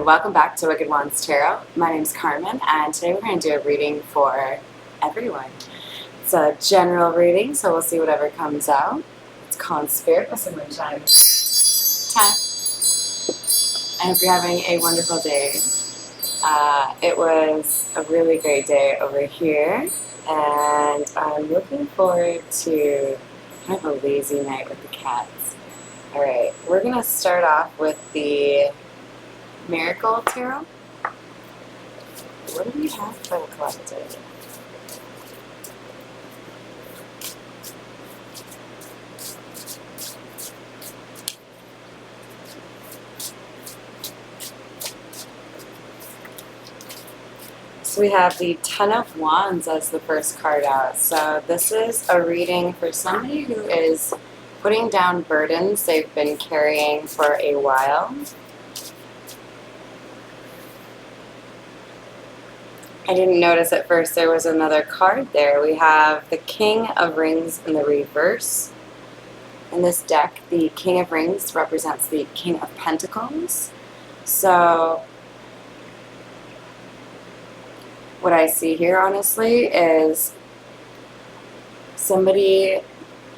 welcome back to Wicked Wands Tarot. My name's Carmen, and today we're going to do a reading for everyone. It's a general reading, so we'll see whatever comes out. It's calling Spirit with some moonshine time. I hope you're having a wonderful day. It was a really great day over here, and I'm looking forward to kind of a lazy night with the cats. Alright, we're going to start off with the Miracle Tarot. What do we have for the collective? So we have the Ten of Wands as the first card out. So this is a reading for somebody who is putting down burdens they've been carrying for a while. I didn't notice at first there was another card there. We have the King of Rings in the reverse. In this deck, the King of Rings represents the King of Pentacles. So what I see here, honestly, is somebody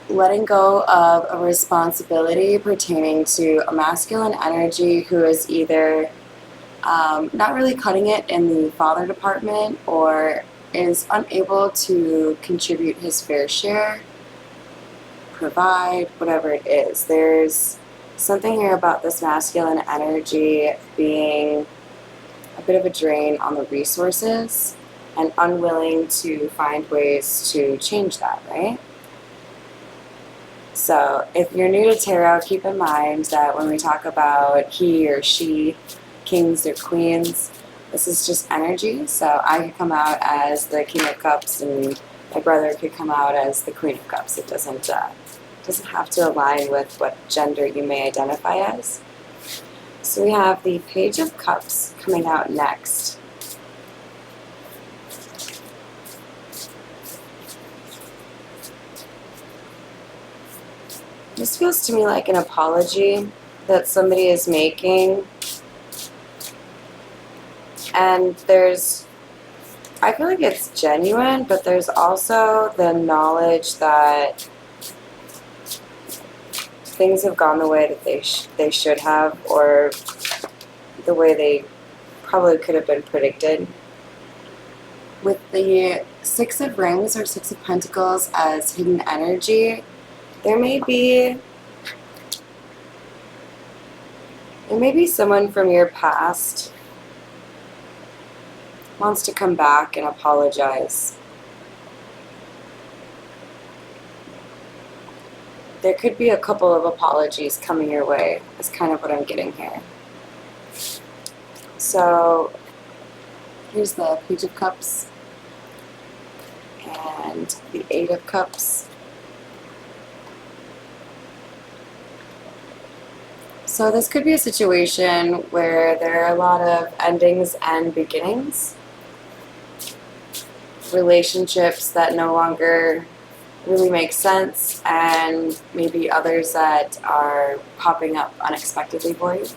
letting go of a responsibility pertaining to a masculine energy who is either not really cutting it in the father department or is unable to contribute his fair share, provide, whatever it is. There's something here about this masculine energy being a bit of a drain on the resources and unwilling to find ways to change that, right? So if you're new to tarot, keep in mind that when we talk about he or she, kings or queens, this is just energy. So I could come out as the King of Cups and my brother could come out as the Queen of Cups. It doesn't have to align with what gender you may identify as. So we have the Page of Cups coming out next. This feels to me like an apology that somebody is making. And I feel like it's genuine, but there's also the knowledge that things have gone the way that they should have, or the way they probably could have been predicted. With the Six of Rings or Six of Pentacles as hidden energy, there may be someone from your past wants to come back and apologize. There could be a couple of apologies coming your way, is kind of what I'm getting here. So here's the Page of Cups and the Eight of Cups. So this could be a situation where there are a lot of endings and beginnings. Relationships that no longer really make sense, and maybe others that are popping up unexpectedly for you.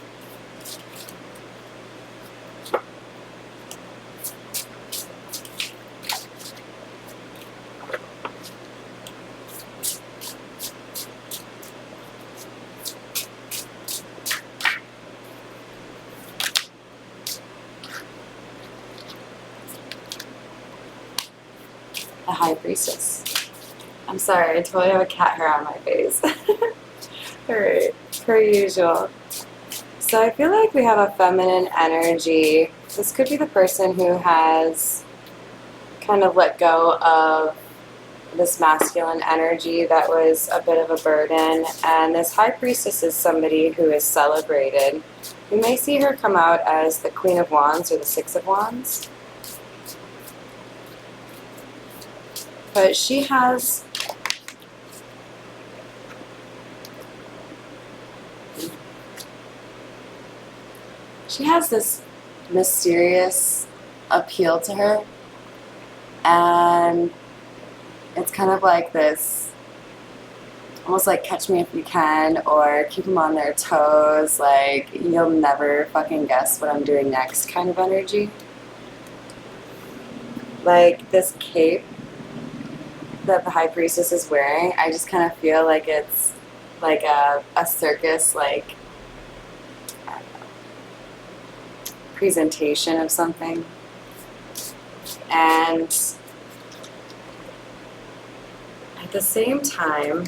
The High Priestess. I'm sorry, I totally have a cat hair on my face. Alright, per usual. So I feel like we have a feminine energy. This could be the person who has kind of let go of this masculine energy that was a bit of a burden. And this High Priestess is somebody who is celebrated. You may see her come out as the Queen of Wands or the Six of Wands. But she has this mysterious appeal to her, and it's kind of like this almost like catch me if you can, or keep them on their toes, like you'll never fucking guess what I'm doing next kind of energy. Like this cape that the High Priestess is wearing, I just kind of feel like it's like a circus, like, I don't know, presentation of something. And at the same time,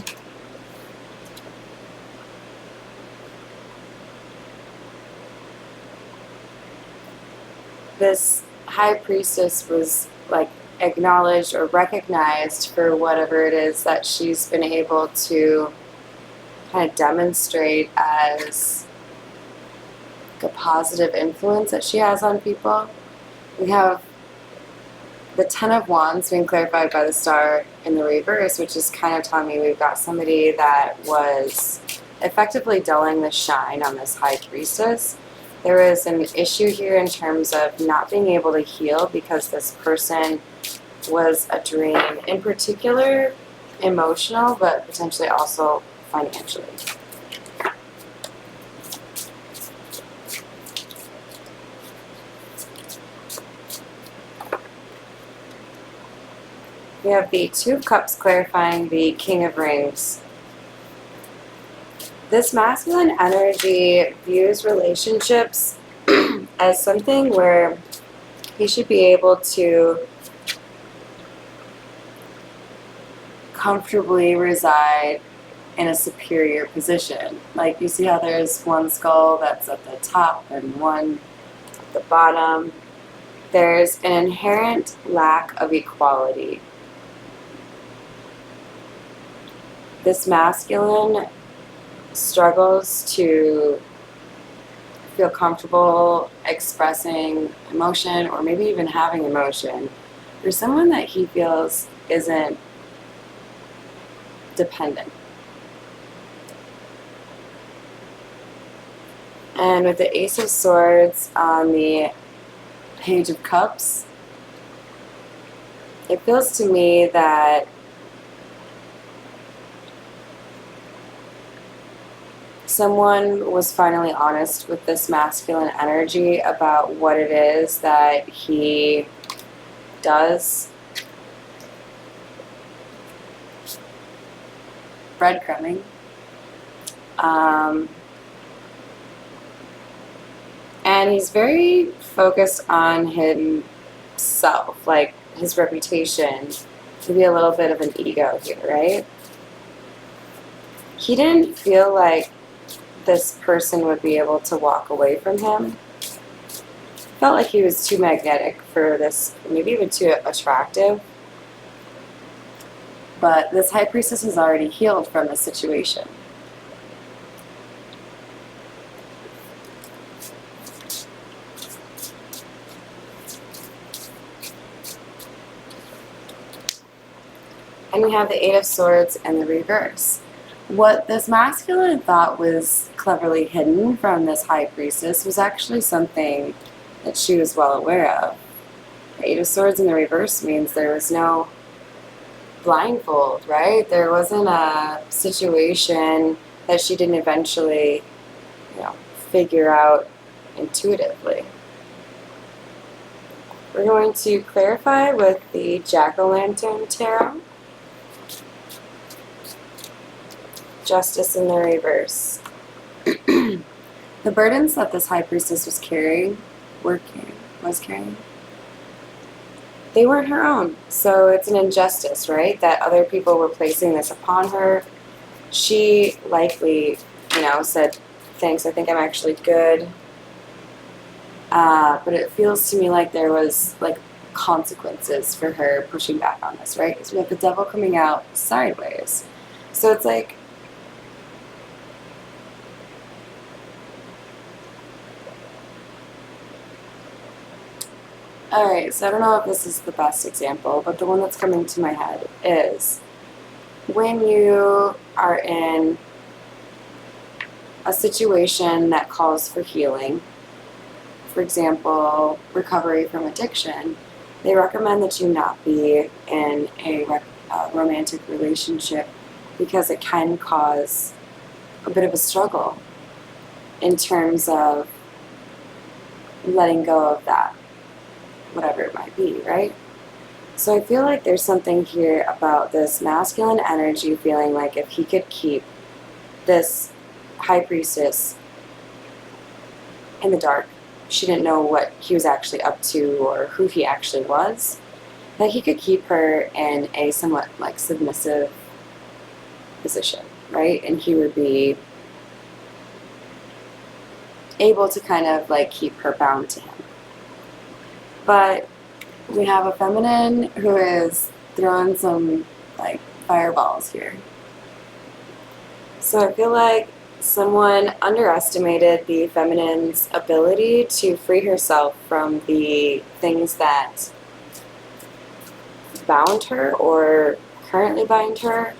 this High Priestess was like acknowledged or recognized for whatever it is that she's been able to kind of demonstrate as a positive influence that she has on people. We have the Ten of Wands being clarified by the Star in the reverse, which is kind of telling me we've got somebody that was effectively dulling the shine on this High Priestess. There is an issue here in terms of not being able to heal because this person was a drain, in particular emotional, but potentially also financially. We have the Two of Cups clarifying the King of Rings. This masculine energy views relationships as something where he should be able to comfortably reside in a superior position. Like you see how there's one skull that's at the top and one at the bottom. There's an inherent lack of equality. This masculine struggles to feel comfortable expressing emotion or maybe even having emotion for someone that he feels isn't dependent. And with the Ace of Swords on the Page of Cups, it feels to me that someone was finally honest with this masculine energy about what it is that he does. Breadcrumbing. And he's very focused on himself, like his reputation, to be a little bit of an ego here, right? He didn't feel like this person would be able to walk away from him. Felt like he was too magnetic for this, maybe even too attractive. But this High Priestess is already healed from the situation. And we have the Eight of Swords in the reverse. What this masculine thought was cleverly hidden from this High Priestess was actually something that she was well aware of. The Eight of Swords in the reverse means there was no blindfold, right? There wasn't a situation that she didn't eventually, figure out intuitively. We're going to clarify with the Jack-o'-lantern tarot. Justice in the reverse. The burdens that this High Priestess was carrying, they weren't her own. So it's an injustice, right? That other people were placing this upon her. She likely, said, thanks, I think I'm actually good. But it feels to me like there was consequences for her pushing back on this, right? Because we have the Devil coming out sideways. So it's like, alright, so I don't know if this is the best example, but the one that's coming to my head is when you are in a situation that calls for healing, for example, recovery from addiction, they recommend that you not be in a romantic relationship because it can cause a bit of a struggle in terms of letting go of that, whatever it might be, right? So I feel like there's something here about this masculine energy feeling like if he could keep this high priestess in the dark, she didn't know what he was actually up to or who he actually was, that he could keep her in a somewhat like submissive position, right? And he would be able to kind of like keep her bound to him. But we have a feminine who is throwing some like fireballs here. So I feel like someone underestimated the feminine's ability to free herself from the things that bound her or currently bind her.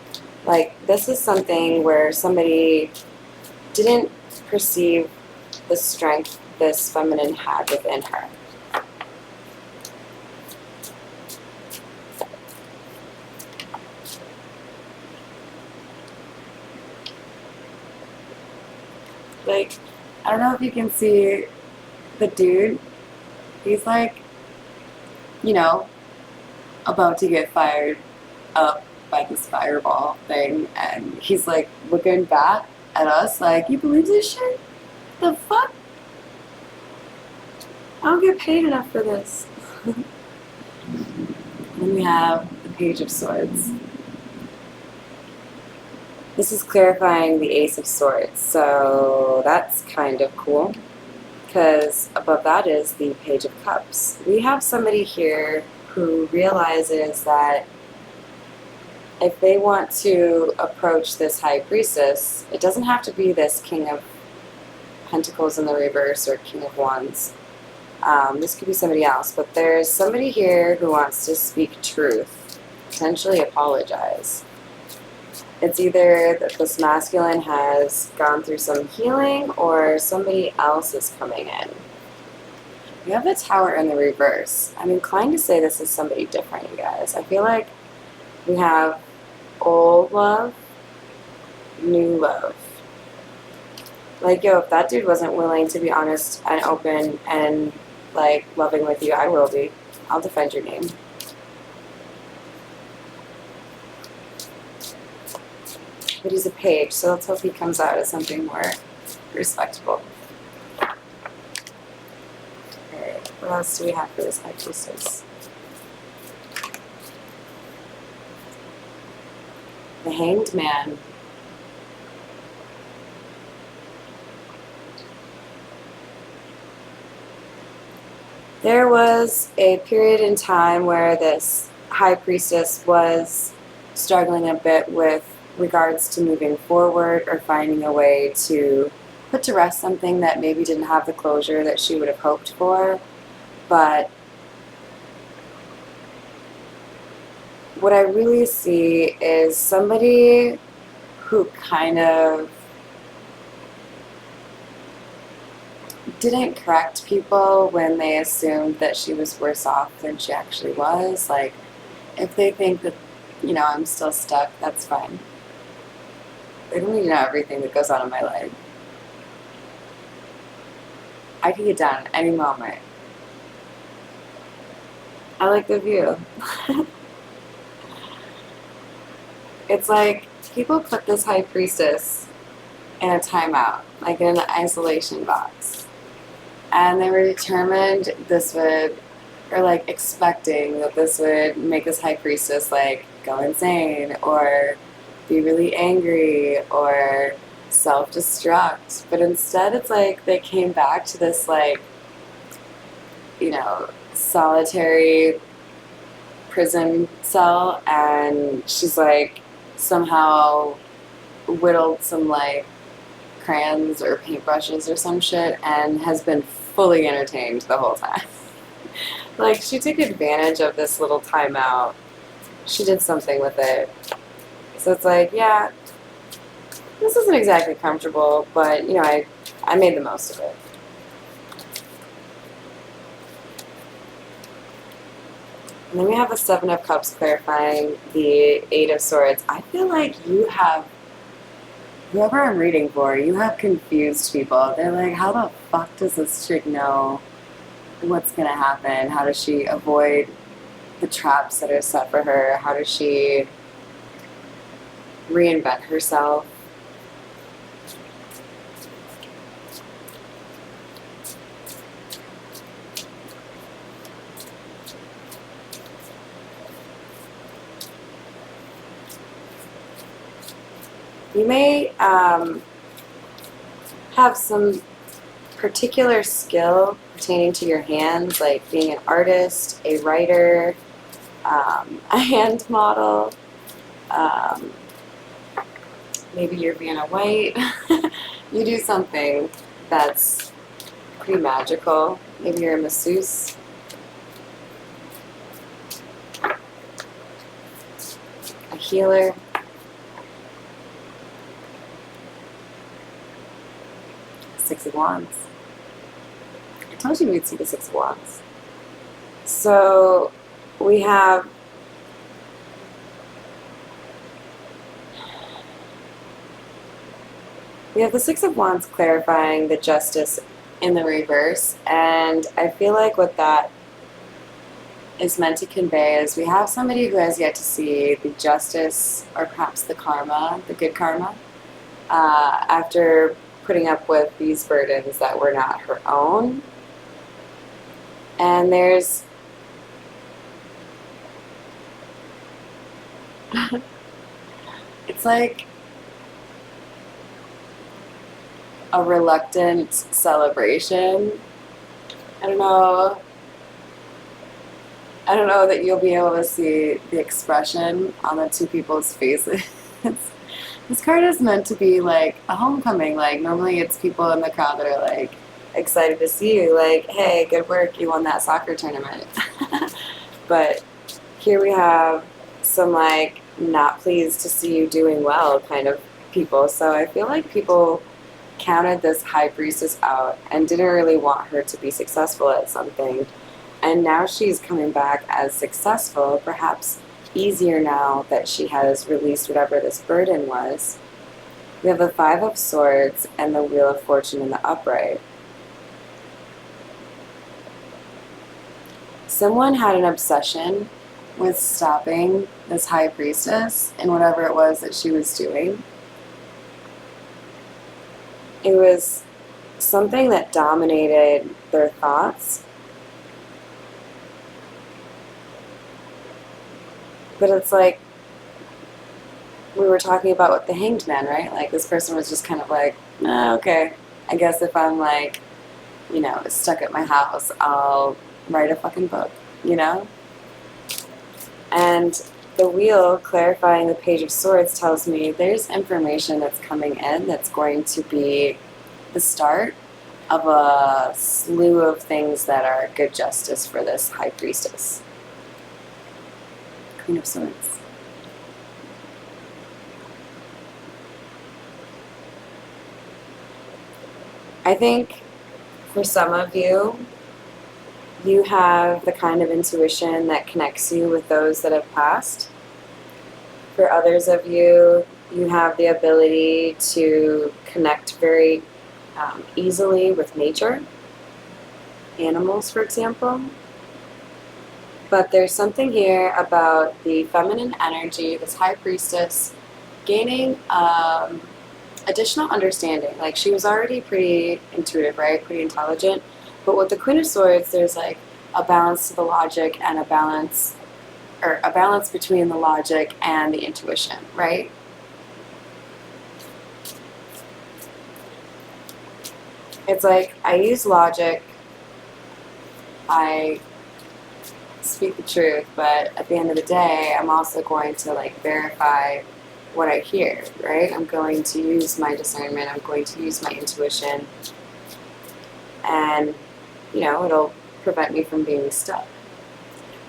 Like, this is something where somebody didn't perceive the strength this feminine had within her. Like, I don't know if you can see the dude. He's like, you know, about to get fired up by this fireball thing, and he's like looking back at us like, you believe this shit? The fuck? I don't get paid enough for this. Then we have the Page of Swords. This is clarifying the Ace of Swords, so that's kind of cool, because above that is the Page of Cups. We have somebody here who realizes that if they want to approach this High Priestess, it doesn't have to be this King of Pentacles in the reverse or King of Wands. This could be somebody else, but there's somebody here who wants to speak truth, potentially apologize. It's either that this masculine has gone through some healing or somebody else is coming in. We have the Tower in the reverse. I'm inclined to say this is somebody different, you guys. I feel like we have old love, new love. Like, yo, if that dude wasn't willing to be honest and open and, like, loving with you, I will be. I'll defend your name. But he's a page, so let's hope he comes out as something more respectable. Alright, what else do we have for this High Priestess? The Hanged Man. There was a period in time where this High Priestess was struggling a bit with regards to moving forward or finding a way to put to rest something that maybe didn't have the closure that she would have hoped for. But what I really see is somebody who kind of didn't correct people when they assumed that she was worse off than she actually was. Like, if they think that, you know, I'm still stuck, that's fine. They don't need to know everything that goes on in my life. I can get down at any moment. I like the view. It's like people put this High Priestess in a timeout, like in an isolation box. And they were determined this would, or like expecting that this would make this High Priestess like go insane or be really angry or self-destruct. But instead it's like they came back to this like, you know, solitary prison cell, and she's like somehow whittled some like crayons or paintbrushes or some shit and has been fully entertained the whole time. Like, she took advantage of this little timeout. She did something with it. So it's like, yeah, this isn't exactly comfortable, but, you know, I made the most of it. And then we have the Seven of Cups clarifying the Eight of Swords. I feel like you have, whoever I'm reading for, you have confused people. They're like, how the fuck does this chick know what's going to happen? How does she avoid the traps that are set for her? How does she reinvent herself? You may have some particular skill pertaining to your hands, like being an artist, a writer, a hand model. Maybe you're Vanna White. You do something that's pretty magical. Maybe you're a masseuse. A healer. Six of Wands. I told you we'd see the Six of Wands. So we have the Six of Wands clarifying the Justice in the reverse, and I feel like what that is meant to convey is we have somebody who has yet to see the justice, or perhaps the karma, the good karma, after putting up with these burdens that were not her own. And there's it's like a reluctant celebration. I don't know that you'll be able to see the expression on the two people's faces. This card is meant to be like a homecoming. Like, normally it's people in the crowd that are like excited to see you, like, hey, good work, you won that soccer tournament. But here we have some like not pleased to see you doing well kind of people. So I feel like people counted this high priestess out and didn't really want her to be successful at something. And now she's coming back as successful, perhaps easier now that she has released whatever this burden was. We have the Five of Swords and the Wheel of Fortune in the upright. Someone had an obsession with stopping this high priestess in whatever it was that she was doing. It was something that dominated their thoughts. But it's like we were talking about with the Hanged Man, right? Like, this person was just kind of like, okay, I guess if I'm like, stuck at my house, I'll write a fucking book, And the wheel clarifying the Page of Swords tells me there's information that's coming in that's going to be the start of a slew of things that are good justice for this high priestess. Queen of Swords. I think for some of you, you have the kind of intuition that connects you with those that have passed. For others of you, you have the ability to connect very easily with nature, animals, for example. But there's something here about the feminine energy, this high priestess, gaining additional understanding. Like, she was already pretty intuitive, right? Pretty intelligent. But with the Queen of Swords, there's like a balance to the logic and a balance between the logic and the intuition, right? It's like, I use logic, I speak the truth, but at the end of the day, I'm also going to like verify what I hear, right? I'm going to use my discernment, I'm going to use my intuition, and it'll prevent me from being stuck.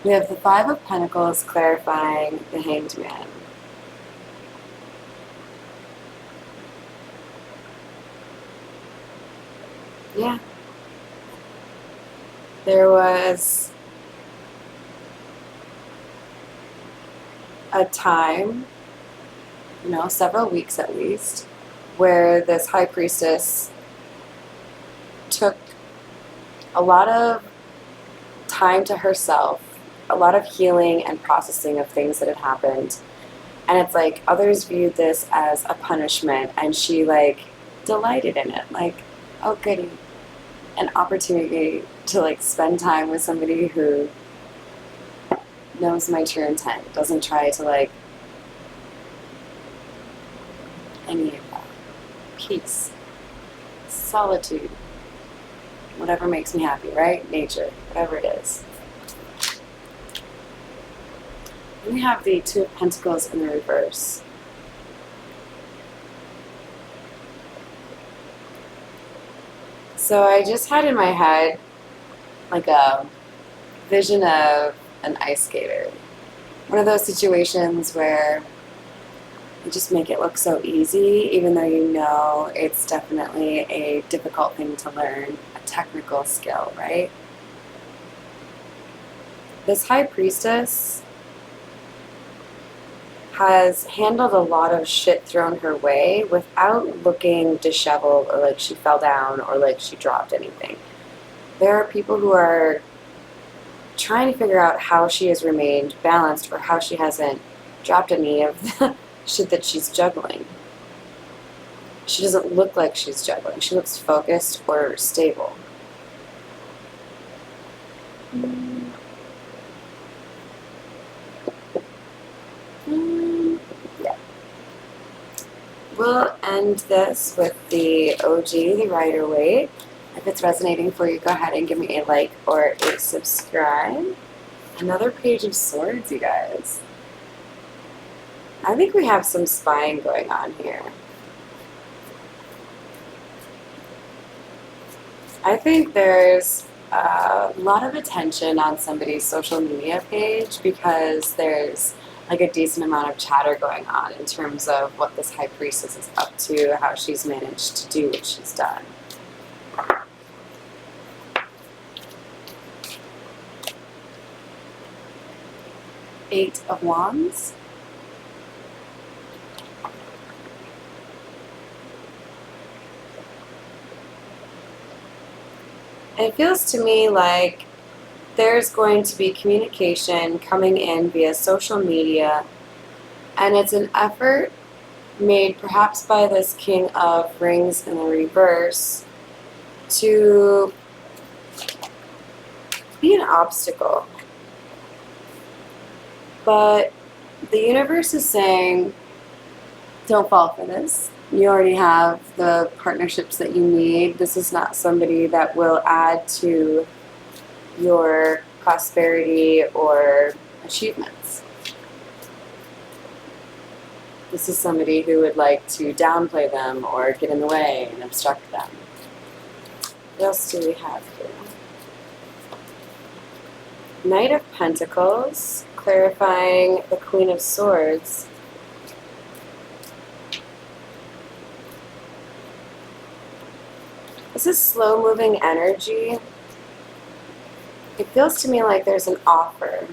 We have the Five of Pentacles clarifying the Hanged Man. Yeah. There was a time, several weeks at least, where this high priestess took a lot of time to herself, a lot of healing and processing of things that had happened. And it's like others viewed this as a punishment, and she like delighted in it. Like, oh goody, an opportunity to like spend time with somebody who knows my true intent, doesn't try to like any of that. Peace, solitude, whatever makes me happy, right? Nature, whatever it is. Then we have the Two of Pentacles in the reverse. So I just had in my head like a vision of an ice skater. One of those situations where you just make it look so easy, even though you know it's definitely a difficult thing to learn, a technical skill, right? This high priestess has handled a lot of shit thrown her way without looking disheveled or like she fell down or like she dropped anything. There are people who are trying to figure out how she has remained balanced or how she hasn't dropped any of the shit that she's juggling. She doesn't look like she's juggling. She looks focused or stable. Yeah. We'll end this with the OG, the Rider-Waite. If it's resonating for you, go ahead and give me a like or a subscribe. Another Page of Swords, you guys. I think we have some spying going on here. I think there's a lot of attention on somebody's social media page because there's like a decent amount of chatter going on in terms of what this high priestess is up to, how she's managed to do what she's done. Eight of Wands. It feels to me like there's going to be communication coming in via social media, and it's an effort made perhaps by this King of Rings in the reverse to be an obstacle. But the universe is saying, don't fall for this. You already have the partnerships that you need. This is not somebody that will add to your prosperity or achievements. This is somebody who would like to downplay them or get in the way and obstruct them. What else do we have here? Knight of Pentacles, clarifying the Queen of Swords. This is slow-moving energy. It feels to me like there's an offer.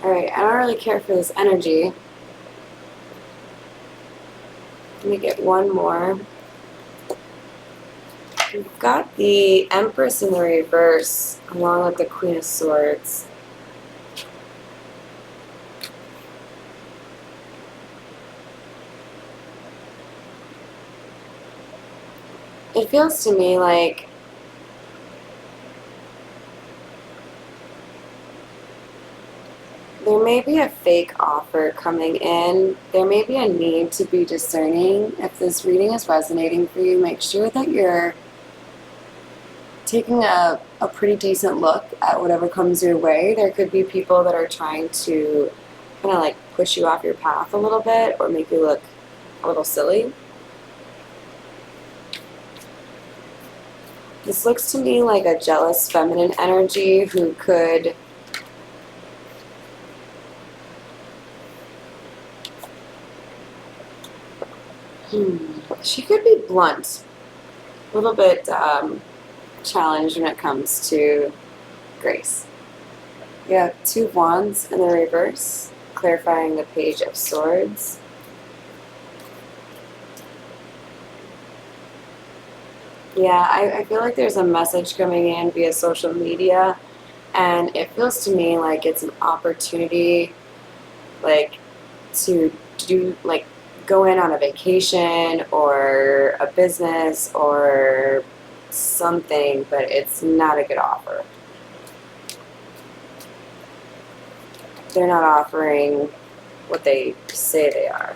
Alright, I don't really care for this energy. Let me get one more. We've got the Empress in the reverse, along with the Queen of Swords. It feels to me like there may be a fake offer coming in. There may be a need to be discerning. If this reading is resonating for you, make sure that you're taking a pretty decent look at whatever comes your way. There could be people that are trying to kind of like push you off your path a little bit or make you look a little silly. This looks to me like a jealous feminine energy who could she could be blunt, a little bit challenged when it comes to grace. We have 2 wands in the reverse, clarifying the Page of Swords. Yeah, I feel like there's a message coming in via social media, and it feels to me like it's an opportunity, like, to do, like, go in on a vacation or a business or something, but it's not a good offer. They're not offering what they say they are.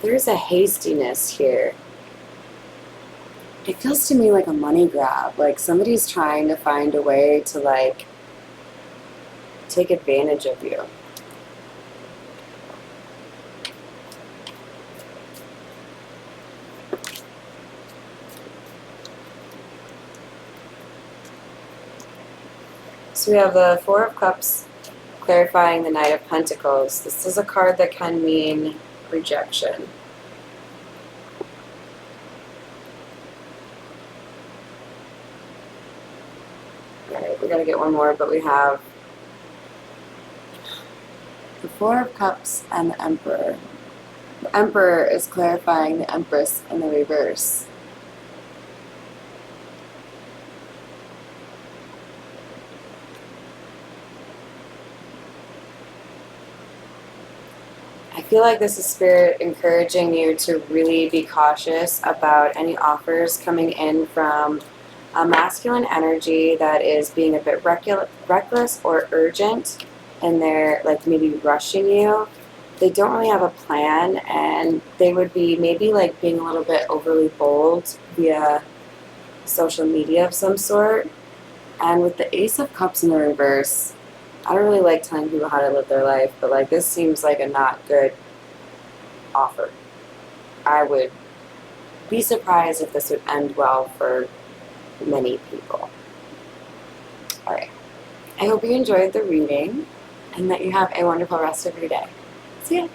There's a hastiness here. It feels to me like a money grab, like somebody's trying to find a way to, like, take advantage of you. So we have the Four of Cups clarifying the Knight of Pentacles. This is a card that can mean rejection. Alright, we gotta get one more, but we have the Four of Cups and the Emperor. The Emperor is clarifying the Empress in the reverse. I feel like this is Spirit encouraging you to really be cautious about any offers coming in from a masculine energy that is being a bit reckless or urgent, and they're, like, maybe rushing you. They don't really have a plan, and they would be maybe, like, being a little bit overly bold via social media of some sort. And with the Ace of Cups in the reverse, I don't really like telling people how to live their life, but, like, this seems like a not good offer. I would be surprised if this would end well for many people. Alright. I hope you enjoyed the reading and that you have a wonderful rest of your day. See ya!